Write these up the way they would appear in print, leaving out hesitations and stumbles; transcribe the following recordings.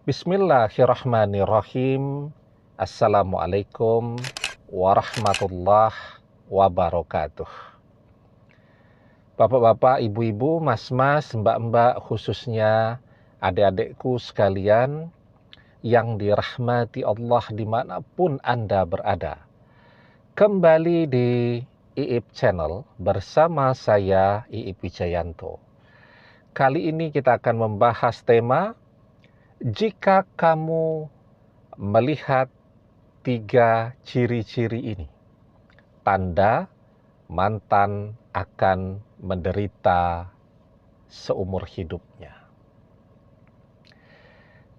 Bismillahirrahmanirrahim. Assalamualaikum warahmatullahi wabarakatuh. Bapak-bapak, ibu-ibu, mas-mas, mbak-mbak, khususnya adik-adikku sekalian yang dirahmati Allah dimanapun Anda berada. Kembali di IIP Channel bersama saya IIP Wijayanto. Kali ini kita akan membahas tema jika kamu melihat 3 ciri-ciri ini, tanda mantan akan menderita seumur hidupnya.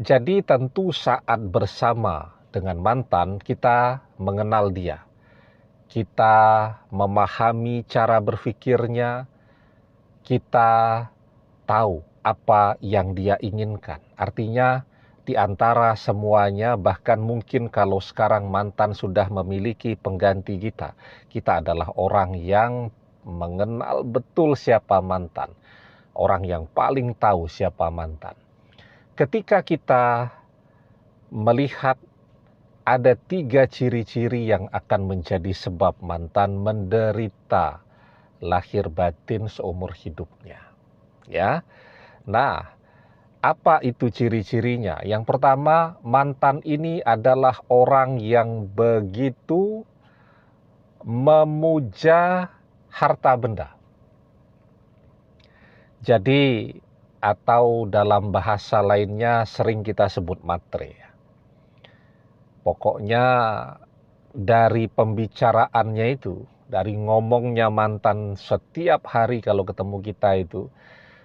Jadi tentu saat bersama dengan mantan kita mengenal dia. Kita memahami cara berpikirnya, kita tahu apa yang dia inginkan. Artinya di antara semuanya, bahkan mungkin kalau sekarang mantan sudah memiliki pengganti kita, kita adalah orang yang mengenal betul siapa mantan. Orang yang paling tahu siapa mantan. Ketika kita melihat ada 3 ciri-ciri yang akan menjadi sebab mantan menderita lahir batin seumur hidupnya. Ya. Nah, apa itu ciri-cirinya? Yang pertama, mantan ini adalah orang yang begitu memuja harta benda. Jadi, atau dalam bahasa lainnya sering kita sebut matre. Pokoknya dari pembicaraannya itu, dari ngomongnya mantan setiap hari kalau ketemu kita itu,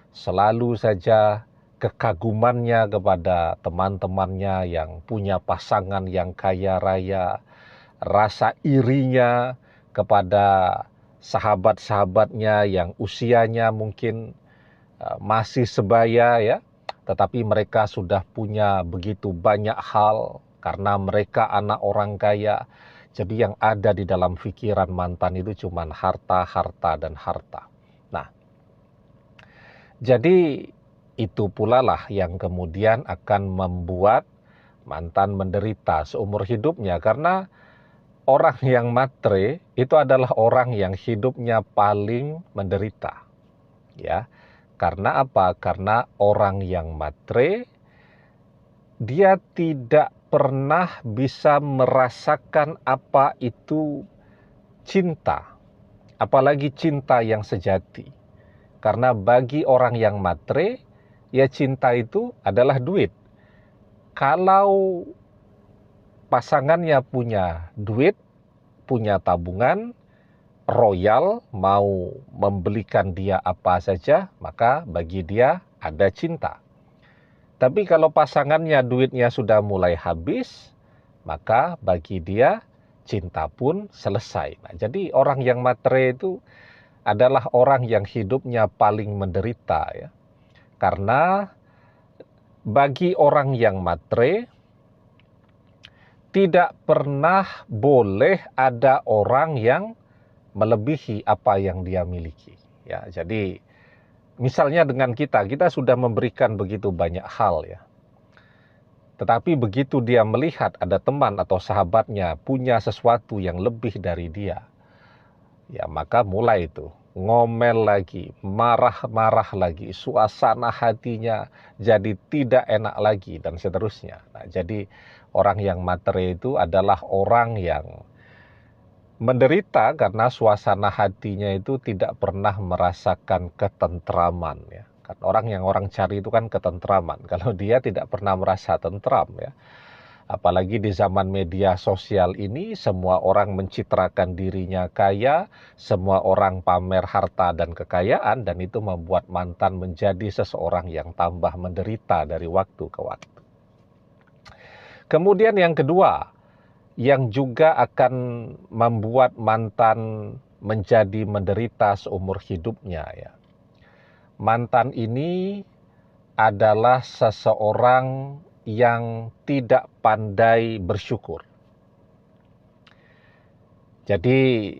selalu saja kekagumannya kepada teman-temannya yang punya pasangan yang kaya raya, rasa irinya kepada sahabat-sahabatnya yang usianya mungkin masih sebaya ya, tetapi mereka sudah punya begitu banyak hal karena mereka anak orang kaya. Jadi yang ada di dalam pikiran mantan itu cuma harta, harta, dan harta. Nah, jadi itu pula lah yang kemudian akan membuat mantan menderita seumur hidupnya. Karena orang yang matre itu adalah orang yang hidupnya paling menderita. Ya, karena apa? Karena orang yang matre, dia tidak pernah bisa merasakan apa itu cinta. Apalagi cinta yang sejati. Karena bagi orang yang matre, ya cinta itu adalah duit. Kalau pasangannya punya duit, punya tabungan, royal, mau membelikan dia apa saja, maka bagi dia ada cinta. Tapi kalau pasangannya duitnya sudah mulai habis, maka bagi dia cinta pun selesai. Nah, jadi orang yang matre itu adalah orang yang hidupnya paling menderita ya. Karena bagi orang yang matre tidak pernah boleh ada orang yang melebihi apa yang dia miliki. Ya, jadi misalnya dengan kita sudah memberikan begitu banyak hal ya. Tetapi begitu dia melihat ada teman atau sahabatnya punya sesuatu yang lebih dari dia, ya maka mulai itu ngomel lagi, marah-marah lagi, suasana hatinya jadi tidak enak lagi dan seterusnya. Nah, jadi orang yang matre itu adalah orang yang menderita karena suasana hatinya itu tidak pernah merasakan ketentraman ya. Kan orang yang orang cari itu kan ketentraman. Kalau dia tidak pernah merasa tentram ya. Apalagi di zaman media sosial ini, semua orang mencitrakan dirinya kaya, semua orang pamer harta dan kekayaan, dan itu membuat mantan menjadi seseorang yang tambah menderita dari waktu ke waktu. Kemudian yang kedua, yang juga akan membuat mantan menjadi menderita seumur hidupnya ya. Mantan ini adalah seseorang yang tidak pandai bersyukur. Jadi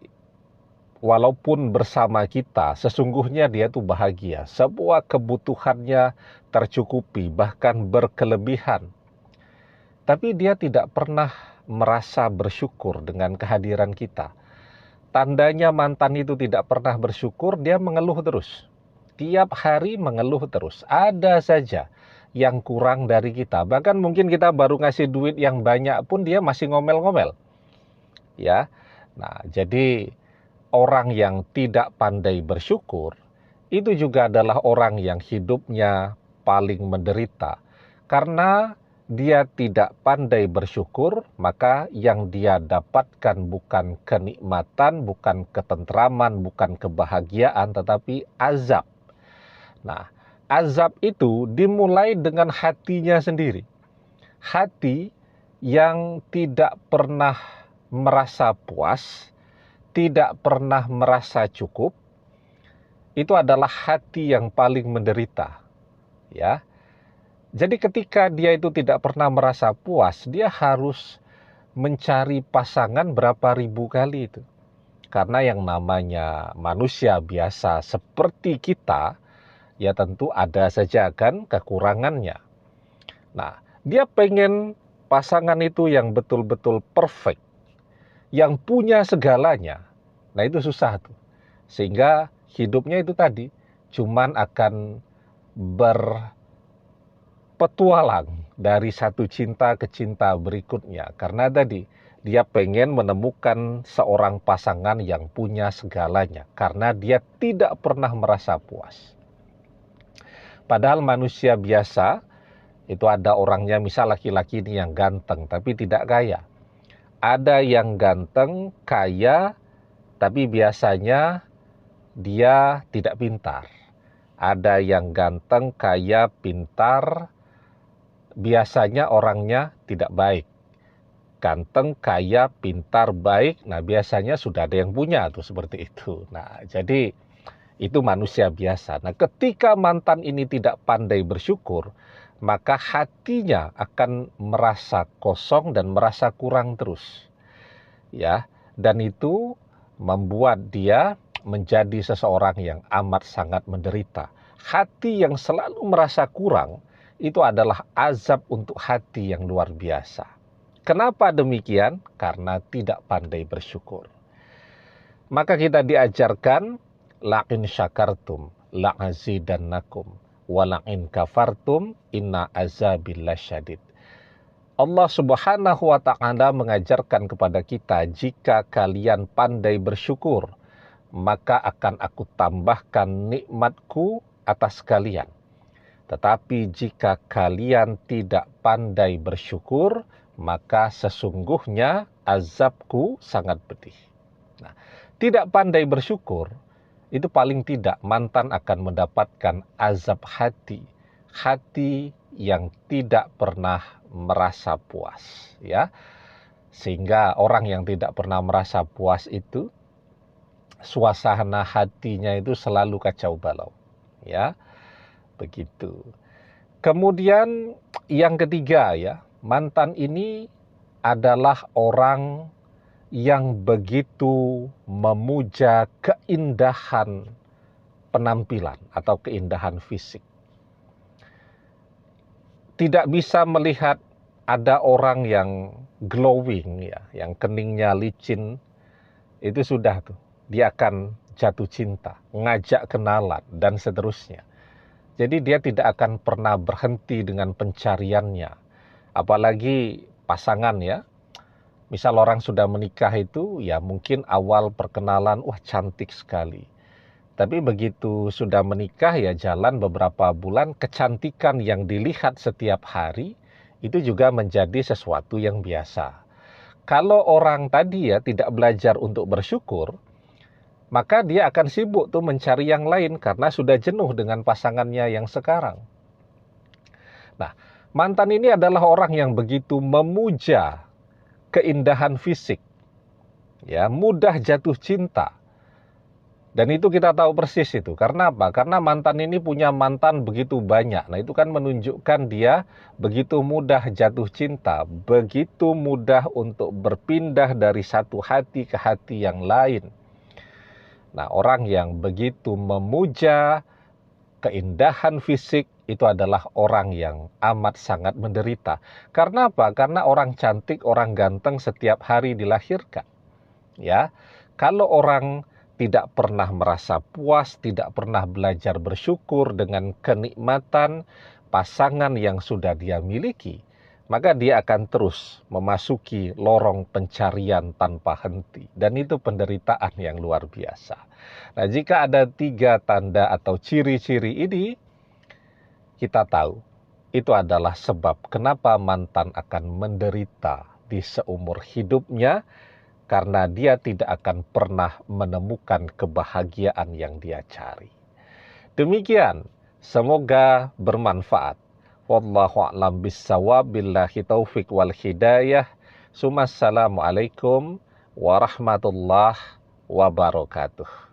walaupun bersama kita, sesungguhnya dia tuh bahagia. Semua kebutuhannya tercukupi, bahkan berkelebihan. tapi dia tidak pernah merasa bersyukur dengan kehadiran kita. Tandanya mantan itu tidak pernah bersyukur, dia mengeluh terus. Tiap hari mengeluh terus. Ada saja yang kurang dari kita. Bahkan mungkin kita baru ngasih duit yang banyak pun dia masih ngomel-ngomel. Ya. Nah, jadi orang yang tidak pandai bersyukur itu juga adalah orang yang hidupnya paling menderita. Karena dia tidak pandai bersyukur, maka yang dia dapatkan bukan kenikmatan, bukan ketentraman, bukan kebahagiaan, tetapi azab. Nah, azab itu dimulai dengan hatinya sendiri. Hati yang tidak pernah merasa puas, tidak pernah merasa cukup, itu adalah hati yang paling menderita. Ya. Jadi ketika dia itu tidak pernah merasa puas, dia harus mencari pasangan berapa ribu kali itu. Karena yang namanya manusia biasa seperti kita, ya tentu ada saja kan kekurangannya. Nah, dia pengen pasangan itu yang betul-betul perfect, yang punya segalanya. Nah, itu susah tuh. Sehingga hidupnya itu tadi cuman akan berpetualang dari satu cinta ke cinta berikutnya. Karena tadi dia pengen menemukan seorang pasangan yang punya segalanya. Karena dia tidak pernah merasa puas. Padahal manusia biasa itu ada orangnya, misal laki-laki ini yang ganteng tapi tidak kaya. Ada yang ganteng, kaya, tapi biasanya dia tidak pintar. Ada yang ganteng, kaya, pintar, biasanya orangnya tidak baik. Ganteng, kaya, pintar, baik, nah biasanya sudah ada yang punya tuh seperti itu. Nah, jadi itu manusia biasa. Nah, ketika mantan ini tidak pandai bersyukur, maka hatinya akan merasa kosong dan merasa kurang terus. Ya, dan itu membuat dia menjadi seseorang yang amat sangat menderita. Hati yang selalu merasa kurang itu adalah azab untuk hati yang luar biasa. Kenapa demikian? Karena tidak pandai bersyukur. Maka kita diajarkan la'in syakartum la'azidannakum wa la'in kafartum inna azabi lasyadid. Allah Subhanahu wa ta'ala mengajarkan kepada kita, jika kalian pandai bersyukur, maka akan aku tambahkan nikmatku atas kalian. Tetapi jika kalian tidak pandai bersyukur, maka sesungguhnya azabku sangat pedih. Nah, tidak pandai bersyukur, itu paling tidak mantan akan mendapatkan azab hati. Hati yang tidak pernah merasa puas, ya. Sehingga orang yang tidak pernah merasa puas itu suasana hatinya itu selalu kacau balau, ya. Begitu. Kemudian yang ketiga, ya, mantan ini adalah orang yang begitu memuja keindahan penampilan atau keindahan fisik. Tidak bisa melihat ada orang yang glowing, ya, yang keningnya licin, itu sudah tuh, dia akan jatuh cinta, ngajak kenalan, dan seterusnya. Jadi dia tidak akan pernah berhenti dengan pencariannya. Apalagi pasangan, ya. Misal orang sudah menikah itu, ya mungkin awal perkenalan, wah cantik sekali. Tapi begitu sudah menikah, ya jalan beberapa bulan, kecantikan yang dilihat setiap hari, itu juga menjadi sesuatu yang biasa. Kalau orang tadi ya tidak belajar untuk bersyukur, maka dia akan sibuk tuh mencari yang lain karena sudah jenuh dengan pasangannya yang sekarang. Nah, mantan ini adalah orang yang begitu memuja keindahan fisik, ya, mudah jatuh cinta. Dan itu kita tahu persis itu. Karena apa? Karena mantan ini punya mantan begitu banyak. Nah, itu kan menunjukkan dia begitu mudah jatuh cinta, begitu mudah untuk berpindah dari satu hati ke hati yang lain. Nah, orang yang begitu memuja keindahan fisik, itu adalah orang yang amat sangat menderita. Karena apa? Karena orang cantik, orang ganteng setiap hari dilahirkan. Ya, kalau orang tidak pernah merasa puas, tidak pernah belajar bersyukur dengan kenikmatan pasangan yang sudah dia miliki, maka dia akan terus memasuki lorong pencarian tanpa henti. Dan itu penderitaan yang luar biasa. Nah, jika ada 3 tanda atau ciri-ciri ini, kita tahu itu adalah sebab kenapa mantan akan menderita di seumur hidupnya, karena dia tidak akan pernah menemukan kebahagiaan yang dia cari. Demikian, semoga bermanfaat. Wallahu a'lam bishawab, billahi taufik wal hidayah. Assalamualaikum warahmatullahi wabarakatuh.